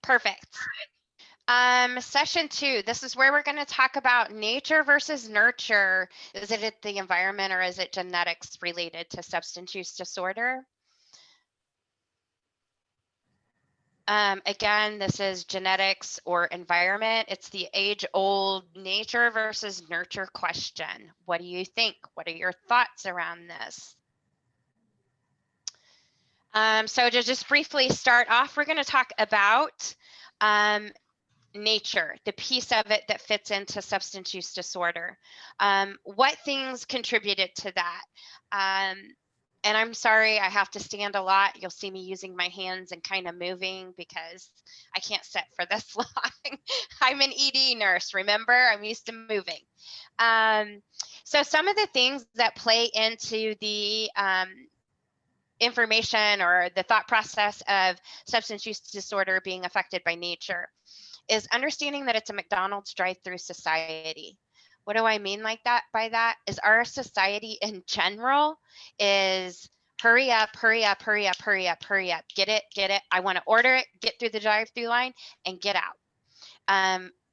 Perfect. Session 2, this is where we're going to talk about nature versus nurture. Is it the environment or is it genetics related to substance use disorder? Again, this is genetics or environment. It's the age-old nature versus nurture question. What do you think? What are your thoughts around this? So to just briefly start off, we're going to talk about nature, the piece of it that fits into substance use disorder. What things contributed to that? And I'm sorry, I have to stand a lot. You'll see me using my hands and kind of moving because I can't sit for this long. I'm an ED nurse, remember? I'm used to moving. So some of the things that play into the information or the thought process of substance use disorder being affected by nature is understanding that it's a McDonald's drive-through society. What do I mean by that? Is our society in general is hurry up, hurry up, hurry up, hurry up, hurry up, get it. I want to order it, get through the drive-through line and get out.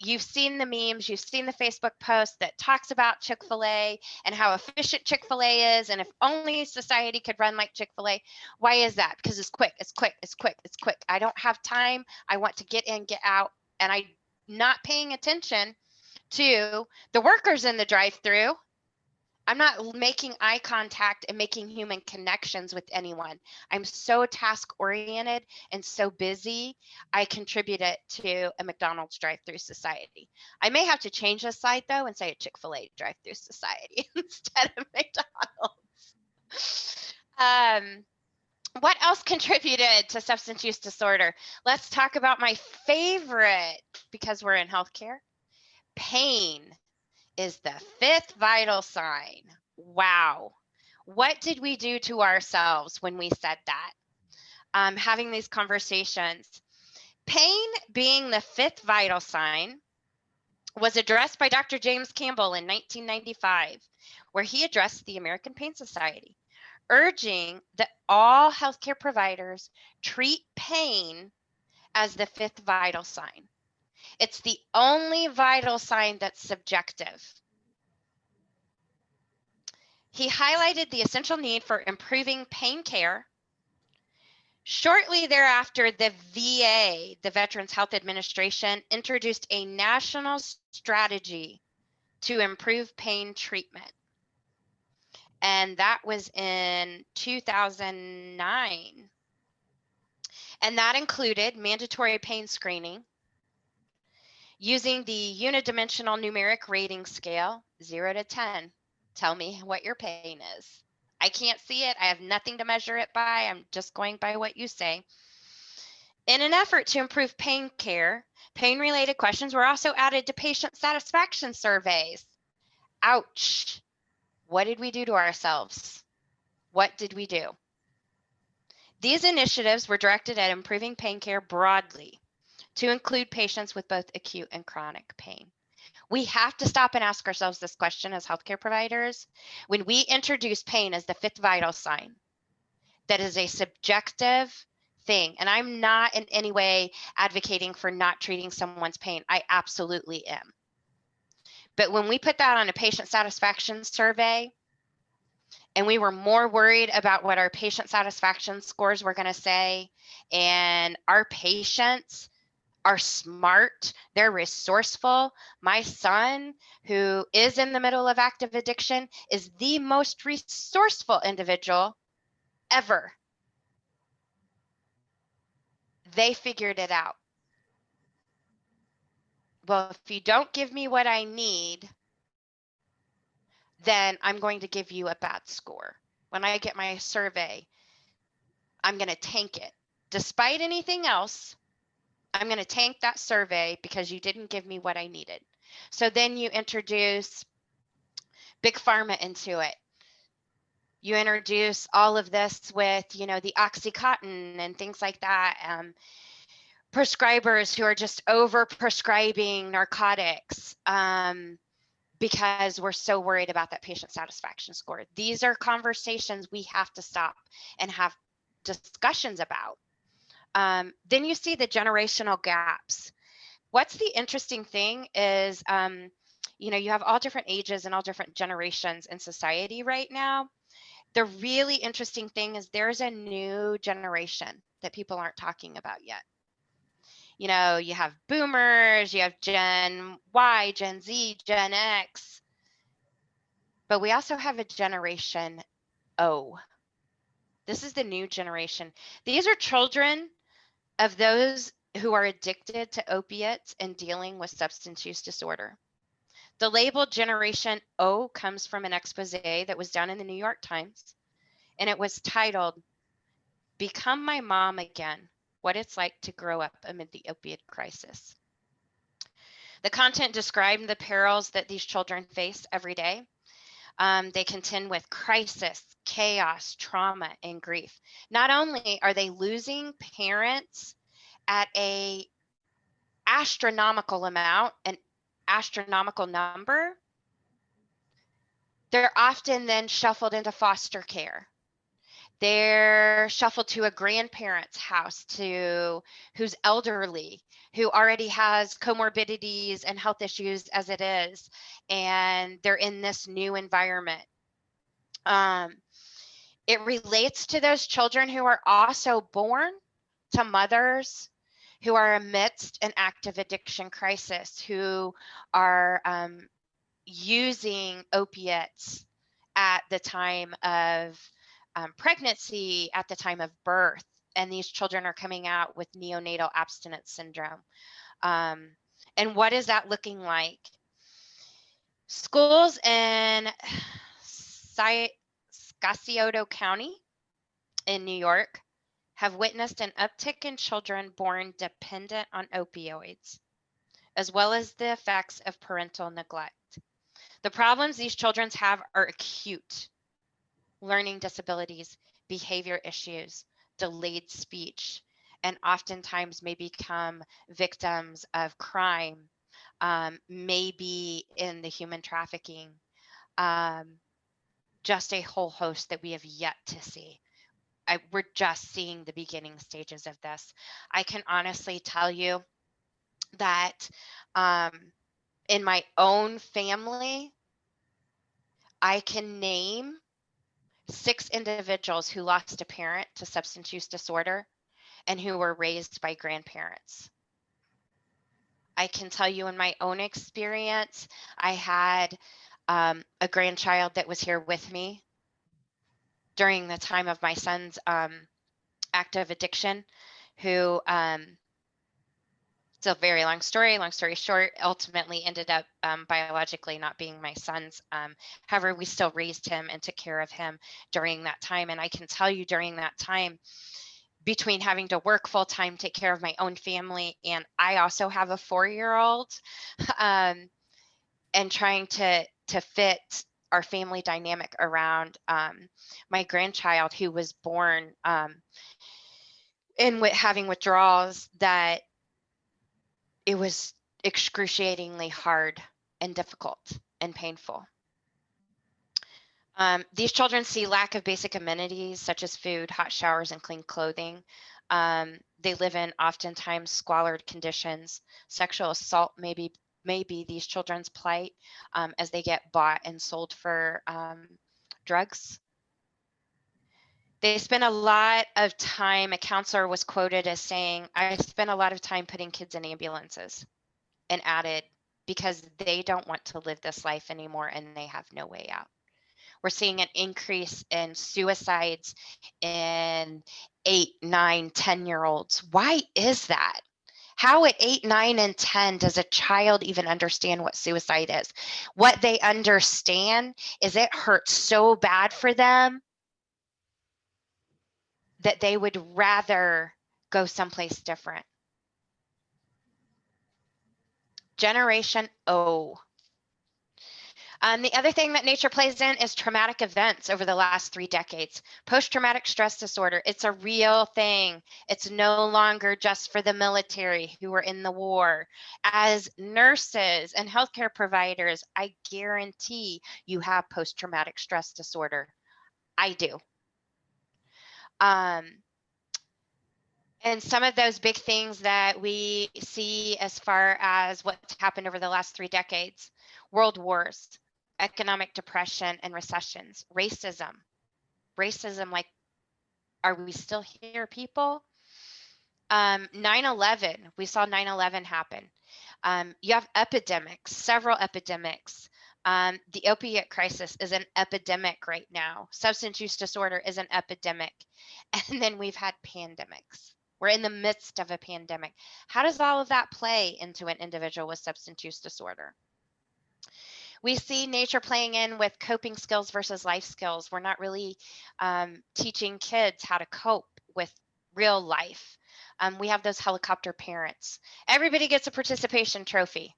You've seen the memes, you've seen the Facebook post that talks about Chick-fil-A and how efficient Chick-fil-A is. And if only society could run like Chick-fil-A. Why is that? Because it's quick, it's quick, it's quick, it's quick. I don't have time. I want to get in, get out. And I'm not paying attention to the workers in the drive-through. I'm not making eye contact and making human connections with anyone. I'm so task-oriented and so busy, I contribute it to a McDonald's drive-through society. I may have to change the slide, though, and say a Chick-fil-A drive-through society instead of McDonald's. What else contributed to substance use disorder? Let's talk about my favorite, because we're in healthcare. Pain is the 5th vital sign. Wow. What did we do to ourselves when we said that? Having these conversations. Pain being the 5th vital sign was addressed by Dr. James Campbell in 1995, where he addressed the American Pain Society, urging that all healthcare providers treat pain as the 5th vital sign. It's the only vital sign that's subjective. He highlighted the essential need for improving pain care. Shortly thereafter, the VA, the Veterans Health Administration, introduced a national strategy to improve pain treatment. And that was in 2009. And that included mandatory pain screening, using the unidimensional numeric rating scale, 0 to 10. Tell me what your pain is. I can't see it. I have nothing to measure it by. I'm just going by what you say. In an effort to improve pain care, pain-related questions were also added to patient satisfaction surveys. Ouch. What did we do to ourselves? What did we do? These initiatives were directed at improving pain care broadly to include patients with both acute and chronic pain. We have to stop and ask ourselves this question as healthcare providers. When we introduce pain as the 5th vital sign, that is a subjective thing. And I'm not in any way advocating for not treating someone's pain. I absolutely am. But when we put that on a patient satisfaction survey, and we were more worried about what our patient satisfaction scores were going to say, and our patients are smart, they're resourceful. My son, who is in the middle of active addiction, is the most resourceful individual ever. They figured it out. Well, if you don't give me what I need, then I'm going to give you a bad score. When I get my survey, I'm going to tank it. Despite anything else, I'm going to tank that survey because you didn't give me what I needed. So then you introduce Big Pharma into it. You introduce all of this with, the Oxycontin and things like that. Prescribers who are just over prescribing narcotics because we're so worried about that patient satisfaction score. These are conversations we have to stop and have discussions about. Then you see the generational gaps. What's the interesting thing is, you have all different ages and all different generations in society right now. The really interesting thing is there's a new generation that people aren't talking about yet. You have boomers, you have Gen Y, Gen Z, Gen X, but we also have a generation O. This is the new generation. These are children of those who are addicted to opiates and dealing with substance use disorder. The label Generation O comes from an expose that was done in the New York Times, and it was titled, "Become My Mom Again, What It's Like to Grow Up Amid the Opiate Crisis." The content described the perils that these children face every day. They contend with crisis, chaos, trauma, and grief. Not only are they losing parents at a astronomical amount, an astronomical number, they're often then shuffled into foster care. They're shuffled to a grandparent's house who's elderly, who already has comorbidities and health issues as it is, and they're in this new environment. It relates to those children who are also born to mothers who are amidst an active addiction crisis, who are using opiates at the time of pregnancy, at the time of birth, and these children are coming out with neonatal abstinence syndrome. And what is that looking like? Schools in Scottsdale County in New York have witnessed an uptick in children born dependent on opioids, as well as the effects of parental neglect. The problems these children have are acute: learning disabilities, behavior issues, delayed speech, and oftentimes may become victims of crime, maybe in the human trafficking, just a whole host that we have yet to see. We're just seeing the beginning stages of this. I can honestly tell you that in my own family, I can name 6 individuals who lost a parent to substance use disorder and who were raised by grandparents. I can tell you in my own experience, I had a grandchild that was here with me during the time of my son's active addiction, who it's a very long story short, ultimately ended up biologically not being my son's. However, we still raised him and took care of him during that time. And I can tell you during that time, between having to work full time, take care of my own family, and I also have a 4-year-old, and trying to fit our family dynamic around my grandchild who was born having withdrawals, that it was excruciatingly hard and difficult and painful. These children see lack of basic amenities such as food, hot showers, and clean clothing. They live in oftentimes squalid conditions. Sexual assault may be these children's plight as they get bought and sold for drugs. They spend a lot of time, a counselor was quoted as saying, "I spent a lot of time putting kids in ambulances," and added, "because they don't want to live this life anymore and they have no way out." We're seeing an increase in suicides in 8, 9, 10-year-olds. Why is that? How at 8, 9, and 10 does a child even understand what suicide is? What they understand is it hurts so bad for them that they would rather go someplace different. Generation O. The other thing that nature plays in is traumatic events over the last 3 decades. Post-traumatic stress disorder, it's a real thing. It's no longer just for the military who were in the war. As nurses and healthcare providers, I guarantee you have post-traumatic stress disorder. I do. And some of those big things that we see as far as what's happened over the last 3 decades: world wars, economic depression and recessions, racism, like, are we still here, people? 9/11, we saw 9/11 happen. You have epidemics, several epidemics. The opiate crisis is an epidemic right now. Substance use disorder is an epidemic. And then we've had pandemics. We're in the midst of a pandemic. How does all of that play into an individual with substance use disorder? We see nature playing in with coping skills versus life skills. We're not really teaching kids how to cope with real life. We have those helicopter parents. Everybody gets a participation trophy.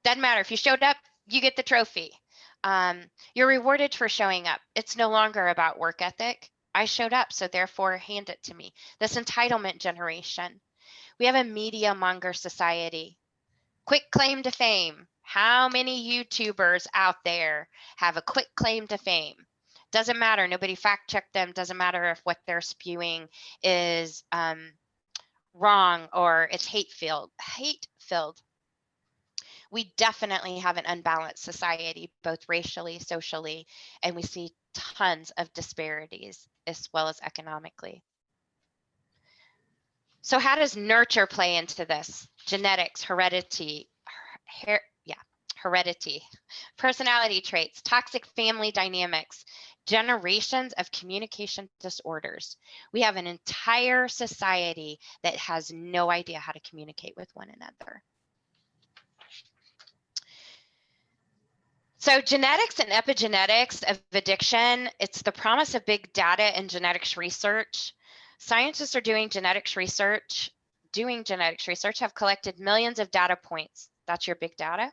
Doesn't matter. If you showed up, you get the trophy. You're rewarded for showing up. It's no longer about work ethic. I showed up, so therefore hand it to me. This entitlement generation. We have a media monger society. Quick claim to fame. How many YouTubers out there have a quick claim to fame? Doesn't matter. Nobody fact checked them. Doesn't matter if what they're spewing is wrong or it's hate-filled. We definitely have an unbalanced society, both racially, socially, and we see tons of disparities as well as economically. So how does nurture play into this? Genetics, heredity, personality traits, toxic family dynamics, generations of communication disorders. We have an entire society that has no idea how to communicate with one another. So genetics and epigenetics of addiction, it's the promise of big data and genetics research. Scientists are doing genetics research, have collected millions of data points. That's your big data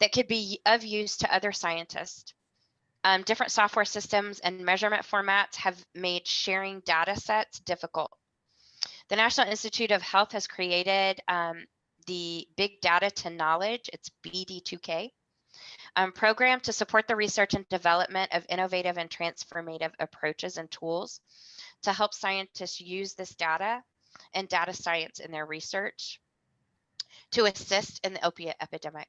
that could be of use to other scientists. Different software systems and measurement formats have made sharing data sets difficult. The National Institute of Health has created the Big Data to Knowledge, it's BD2K, program to support the research and development of innovative and transformative approaches and tools to help scientists use this data and data science in their research to assist in the opiate epidemic.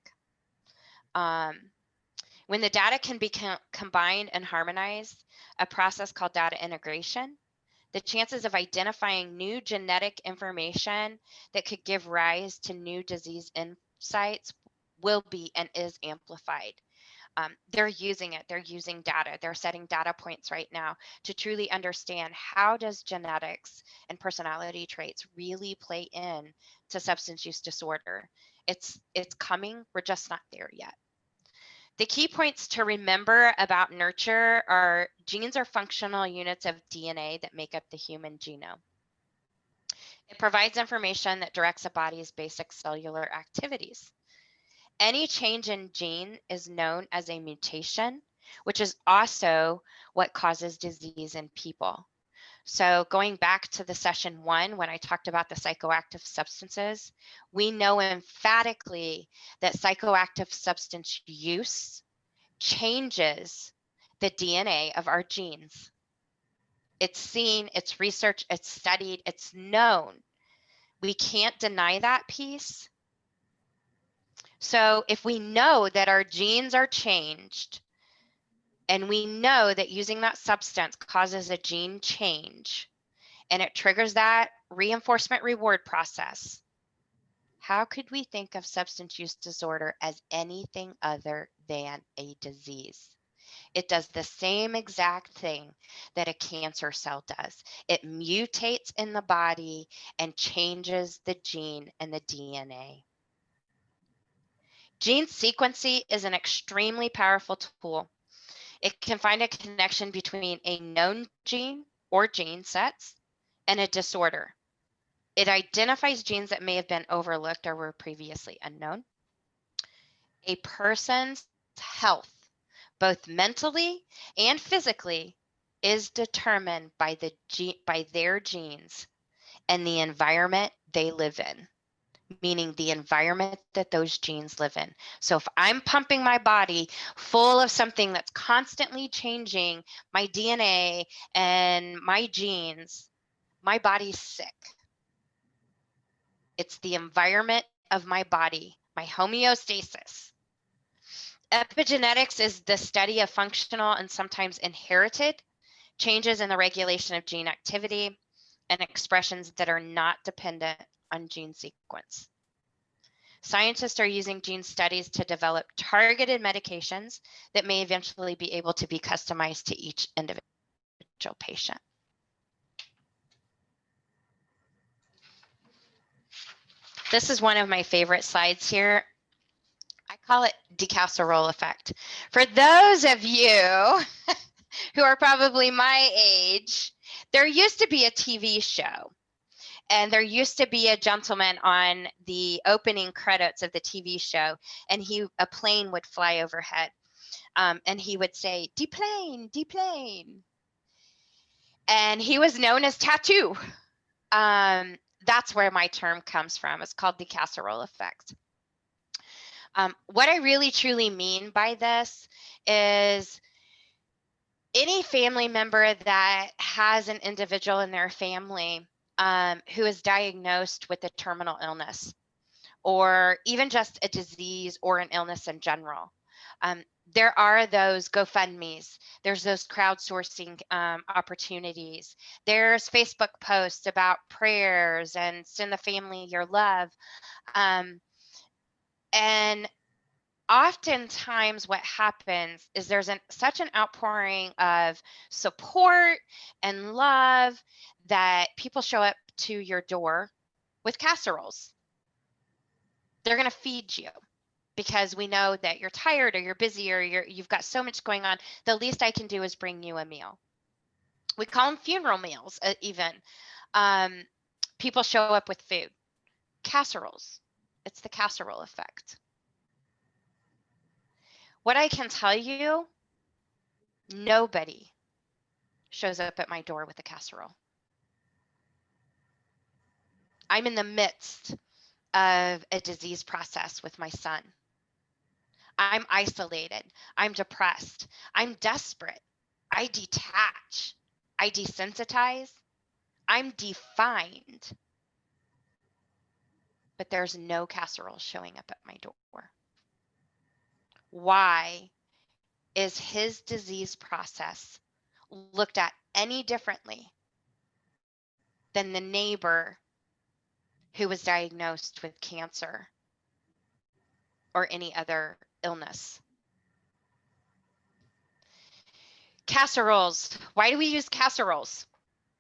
When the data can be combined and harmonized, a process called data integration, the chances of identifying new genetic information that could give rise to new disease insights will be and is amplified. They're using it. They're using data. They're setting data points right now to truly understand how does genetics and personality traits really play in to substance use disorder. It's coming. We're just not there yet. The key points to remember about nurture are genes are functional units of DNA that make up the human genome. It provides information that directs a body's basic cellular activities. Any change in gene is known as a mutation, which is also what causes disease in people. So going back to the session 1, when I talked about the psychoactive substances, we know emphatically that psychoactive substance use changes the DNA of our genes. It's seen, it's researched, it's studied, it's known. We can't deny that piece. So if we know that our genes are changed, and we know that using that substance causes a gene change, and it triggers that reinforcement reward process, how could we think of substance use disorder as anything other than a disease? It does the same exact thing that a cancer cell does. It mutates in the body and changes the gene and the DNA. Gene sequencing is an extremely powerful tool. It can find a connection between a known gene or gene sets and a disorder. It identifies genes that may have been overlooked or were previously unknown. A person's health, both mentally and physically, is determined by their genes and the environment they live in, meaning the environment that those genes live in. So if I'm pumping my body full of something that's constantly changing my DNA and my genes, My body's sick. It's the environment of my body, my homeostasis. Epigenetics is the study of functional and sometimes inherited changes in the regulation of gene activity and expressions that are not dependent on gene sequence. Scientists are using gene studies to develop targeted medications that may eventually be able to be customized to each individual patient. This is one of my favorite slides here. I call it the Casserole Effect. For those of you who are probably my age, there used to be a TV show, and there used to be a gentleman on the opening credits of the TV show, and a plane would fly overhead, and he would say, "Deplane, deplane," and he was known as Tattoo. That's where my term comes from. It's called the Casserole Effect. What I really truly mean by this is any family member that has an individual in their family who is diagnosed with a terminal illness, or even just a disease or an illness in general. There are those GoFundMes, there's those crowdsourcing opportunities, there's Facebook posts about prayers and send the family your love. And oftentimes what happens is there's such an outpouring of support and love that people show up to your door with casseroles. They're going to feed you because we know that you're tired or you're busy or you've got so much going on. The least I can do is bring you a meal. We call them funeral meals even. People show up with food. Casseroles. It's the casserole effect. What I can tell you, nobody shows up at my door with a casserole. I'm in the midst of a disease process with my son. I'm isolated. I'm depressed. I'm desperate. I detach. I desensitize. I'm defined. But there's no casserole showing up at my door. Why is his disease process looked at any differently than the neighbor who was diagnosed with cancer or any other illness? Casseroles. Why do we use casseroles?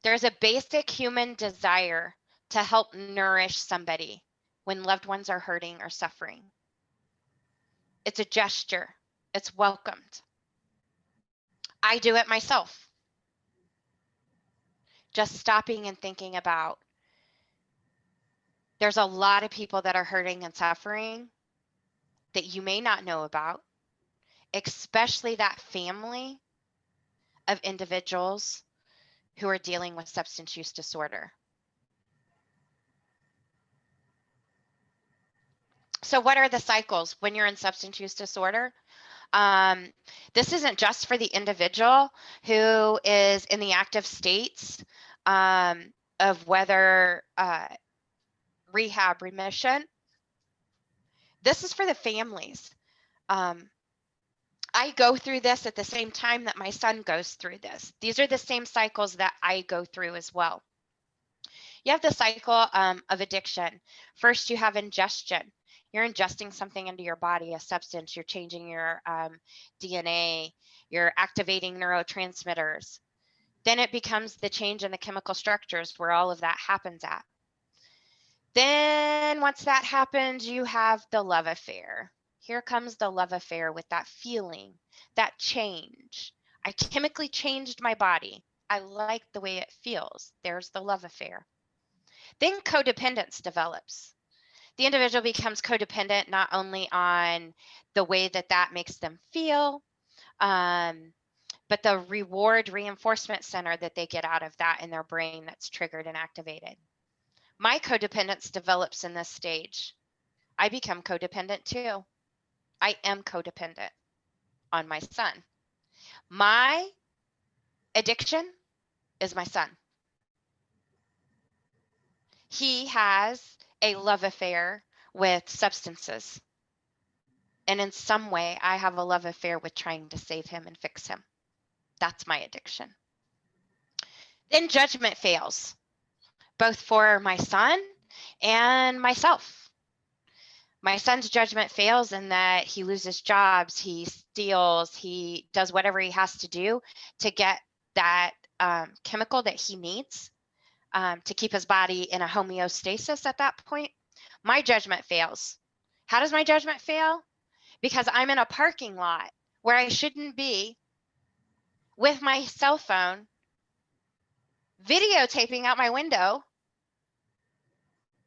There's a basic human desire to help nourish somebody when loved ones are hurting or suffering. It's a gesture. It's welcomed. I do it myself. Just stopping and thinking about, there's a lot of people that are hurting and suffering that you may not know about, especially that family of individuals who are dealing with substance use disorder. So what are the cycles when you're in substance use disorder? This isn't just for the individual who is in the active states of whether rehab, remission. This is for the families. I go through this at the same time that my son goes through this. These are the same cycles that I go through as well. You have the cycle of addiction. First, you have ingestion. You're ingesting something into your body, a substance. You're changing your DNA. You're activating neurotransmitters. Then it becomes the change in the chemical structures where all of that happens at. Then once that happens, you have the love affair. Here comes the love affair with that feeling, that change. I chemically changed my body. I like the way it feels. There's the love affair. Then codependence develops. The individual becomes codependent not only on the way that that makes them feel, but the reward reinforcement center that they get out of that in their brain that's triggered and activated. My codependence develops in this stage. I become codependent too. I am codependent on my son. My addiction is my son. He has a love affair with substances. And in some way, I have a love affair with trying to save him and fix him. That's my addiction. Then judgment fails, both for my son and myself. My son's judgment fails in that he loses jobs, he steals, he does whatever he has to do to get that chemical that he needs to keep his body in a homeostasis at that point. My judgment fails. How does my judgment fail? Because I'm in a parking lot where I shouldn't be with my cell phone, videotaping out my window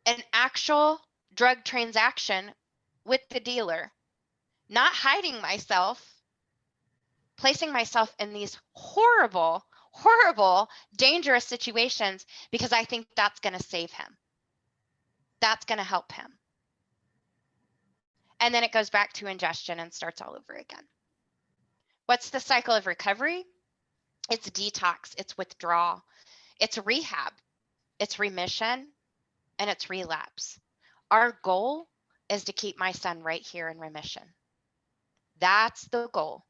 an actual drug transaction with the dealer, not hiding myself, placing myself in these horrible, horrible, dangerous situations because I think that's going to save him. That's going to help him. And then it goes back to ingestion and starts all over again. What's the cycle of recovery? It's detox, it's withdrawal, it's rehab, it's remission, and it's relapse. Our goal is to keep my son right here in remission. That's the goal.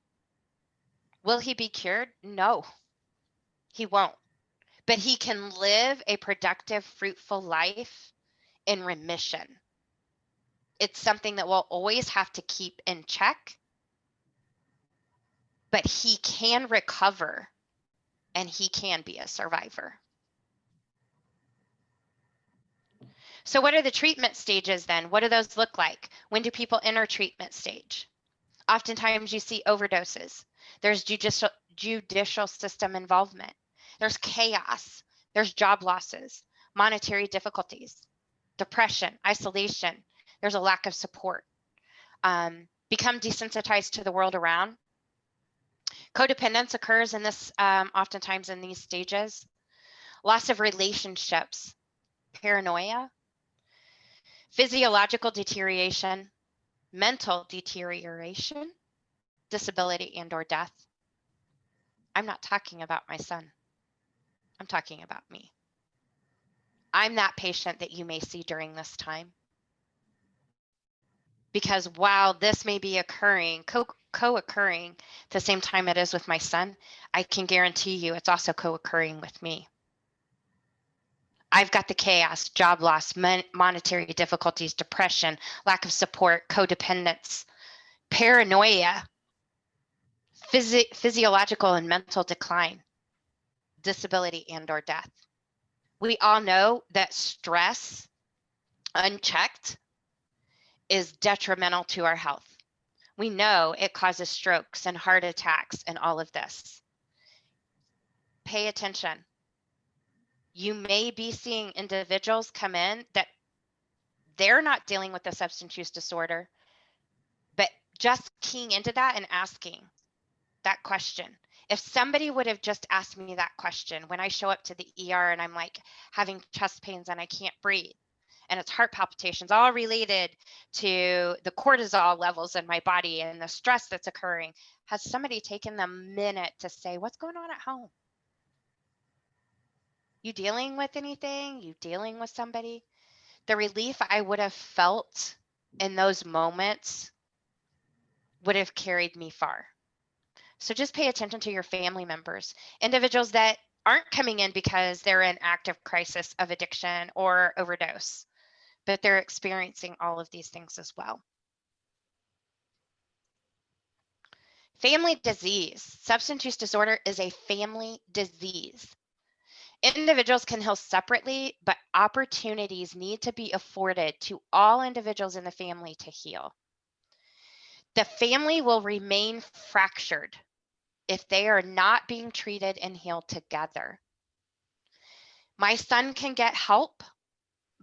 Will he be cured? No, he won't. But he can live a productive, fruitful life in remission. It's something that we'll always have to keep in check, but he can recover and he can be a survivor. So what are the treatment stages then? What do those look like? When do people enter treatment stage? Oftentimes you see overdoses. There's judicial system involvement. There's chaos. There's job losses, monetary difficulties, depression, isolation. There's a lack of support. Become desensitized to the world around. Codependence occurs in this, oftentimes in these stages. Loss of relationships, paranoia, physiological deterioration, mental deterioration, disability and or death. I'm not talking about my son. I'm talking about me. I'm that patient that you may see during this time. Because while this may be occurring, co-occurring at the same time it is with my son, I can guarantee you it's also co-occurring with me. I've got the chaos, job loss, monetary difficulties, depression, lack of support, codependence, paranoia, physiological and mental decline, disability and or death. We all know that stress, unchecked, is detrimental to our health. We know it causes strokes and heart attacks and all of this. Pay attention. You may be seeing individuals come in that they're not dealing with a substance use disorder, but just keying into that and asking that question. If somebody would have just asked me that question when I show up to the ER and I'm like having chest pains and I can't breathe and it's heart palpitations, all related to the cortisol levels in my body and the stress that's occurring, has somebody taken the minute to say, what's going on at home? You dealing with anything? You dealing with somebody? The relief I would have felt in those moments would have carried me far. So just pay attention to your family members, individuals that aren't coming in because they're in active crisis of addiction or overdose, but they're experiencing all of these things as well. Family disease. Substance use disorder is a family disease. Individuals can heal separately, but opportunities need to be afforded to all individuals in the family to heal. The family will remain fractured if they are not being treated and healed together. My son can get help,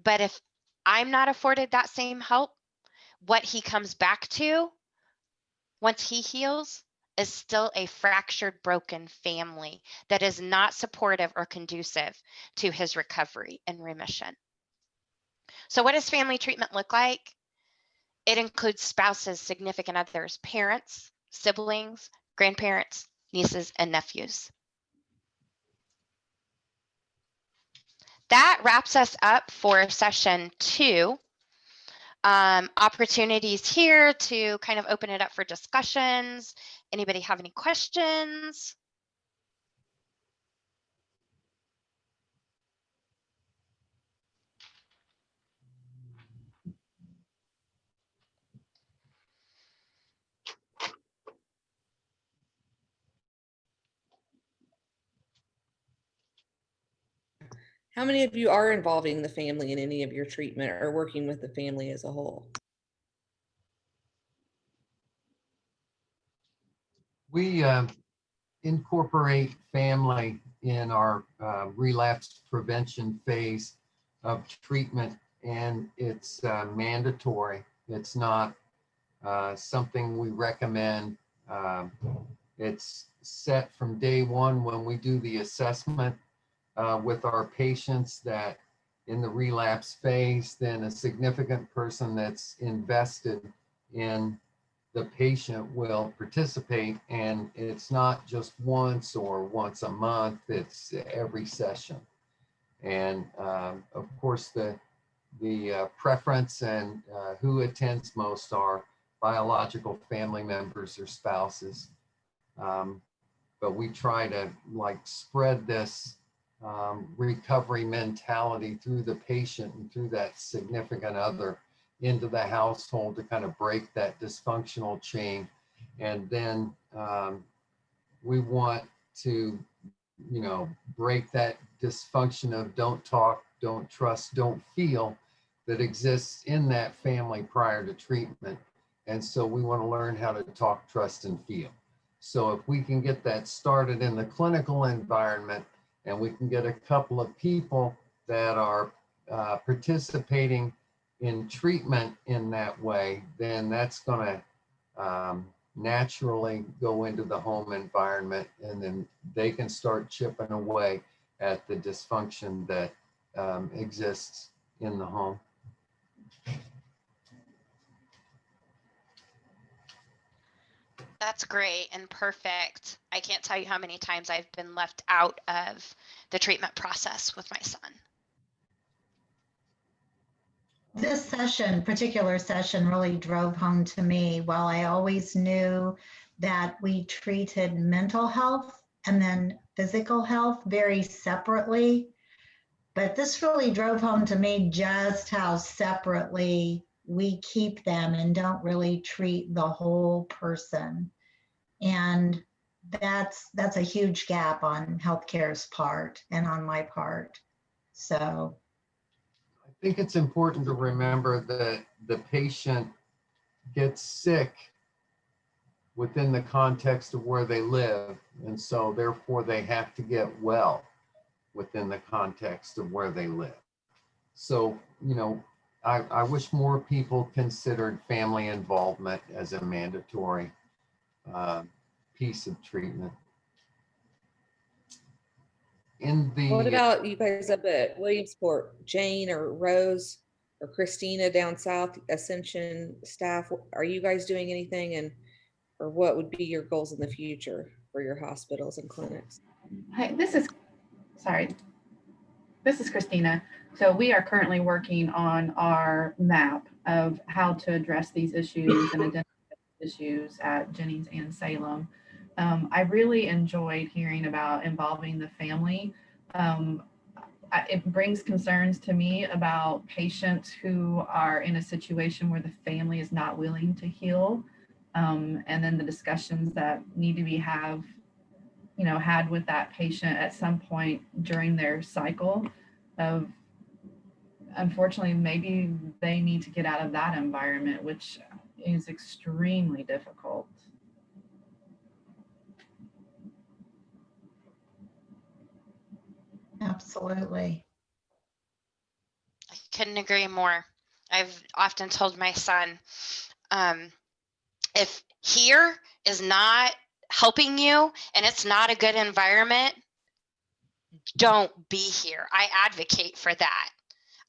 but if I'm not afforded that same help, what he comes back to once he heals is still a fractured, broken family that is not supportive or conducive to his recovery and remission. So what does family treatment look like? It includes spouses, significant others, parents, siblings, grandparents, nieces, and nephews. that wraps us up for session 2. Opportunities here to kind of open it up for discussions. Anybody have any questions? How many of you are involving the family in any of your treatment or working with the family as a whole? We incorporate family in our relapse prevention phase of treatment, and it's mandatory. It's not something we recommend. It's set from day one when we do the assessment with our patients that in the relapse phase, then a significant person that's invested in the patient will participate, and it's not just once or once a month, it's every session. And of course, the preference and who attends most are biological family members or spouses. But we try to like spread this recovery mentality through the patient and through that significant other into the household to kind of break that dysfunctional chain. And then we want to, break that dysfunction of don't talk, don't trust, don't feel that exists in that family prior to treatment. And so we want to learn how to talk, trust, and feel. So if we can get that started in the clinical environment, and we can get a couple of people that are participating in treatment in that way, then that's going to naturally go into the home environment, and then they can start chipping away at the dysfunction that exists in the home. That's great and perfect. I can't tell you how many times I've been left out of the treatment process with my son. This particular session really drove home to me. While I always knew that we treated mental health and then physical health very separately, but this really drove home to me just how separately we keep them and don't really treat the whole person. And that's a huge gap on healthcare's part and on my part. So I think it's important to remember that the patient gets sick within the context of where they live, and so therefore they have to get well within the context of where they live. So, I wish more people considered family involvement as a mandatory piece of treatment. What about you guys up at Williamsport, Jane or Rose or Christina down south, Ascension staff? Are you guys doing anything, or what would be your goals in the future for your hospitals and clinics? Hi, this is Christina. So we are currently working on our map of how to address these issues and identify issues at Jennings and Salem. I really enjoyed hearing about involving the family. It brings concerns to me about patients who are in a situation where the family is not willing to heal. And then the discussions that need to be had with that patient at some point during their cycle of, unfortunately, maybe they need to get out of that environment, which is extremely difficult. absolutely. I couldn't agree more. I've often told my son, if here is not helping you and it's not a good environment, don't be here. I advocate for that.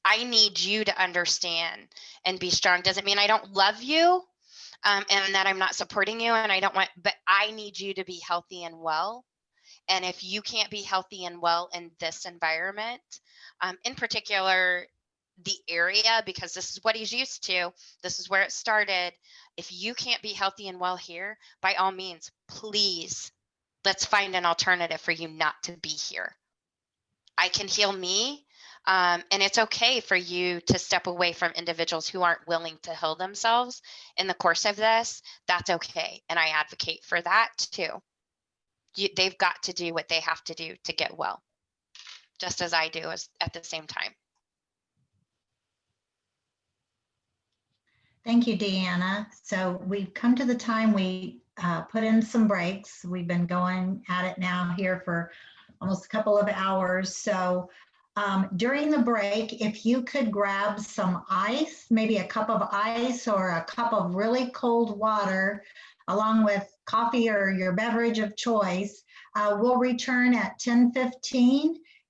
I need you to understand and be strong. Doesn't mean I don't love you and that I'm not supporting you, and I don't want, but I need you to be healthy and well. And if you can't be healthy and well in this environment, in particular, the area, because this is what he's used to. This is where it started. If you can't be healthy and well here, by all means, please, let's find an alternative for you not to be here. I can heal me. And it's okay for you to step away from individuals who aren't willing to heal themselves in the course of this. That's okay. And I advocate for that too. They've got to do what they have to do to get well, just as I do at the same time. Thank you, Deanna. So we've come to the time we put in some breaks. We've been going at it now here for almost a couple of hours. So during the break, if you could grab some ice, maybe a cup of ice or a cup of really cold water, along with coffee or your beverage of choice, we'll return at 10:15.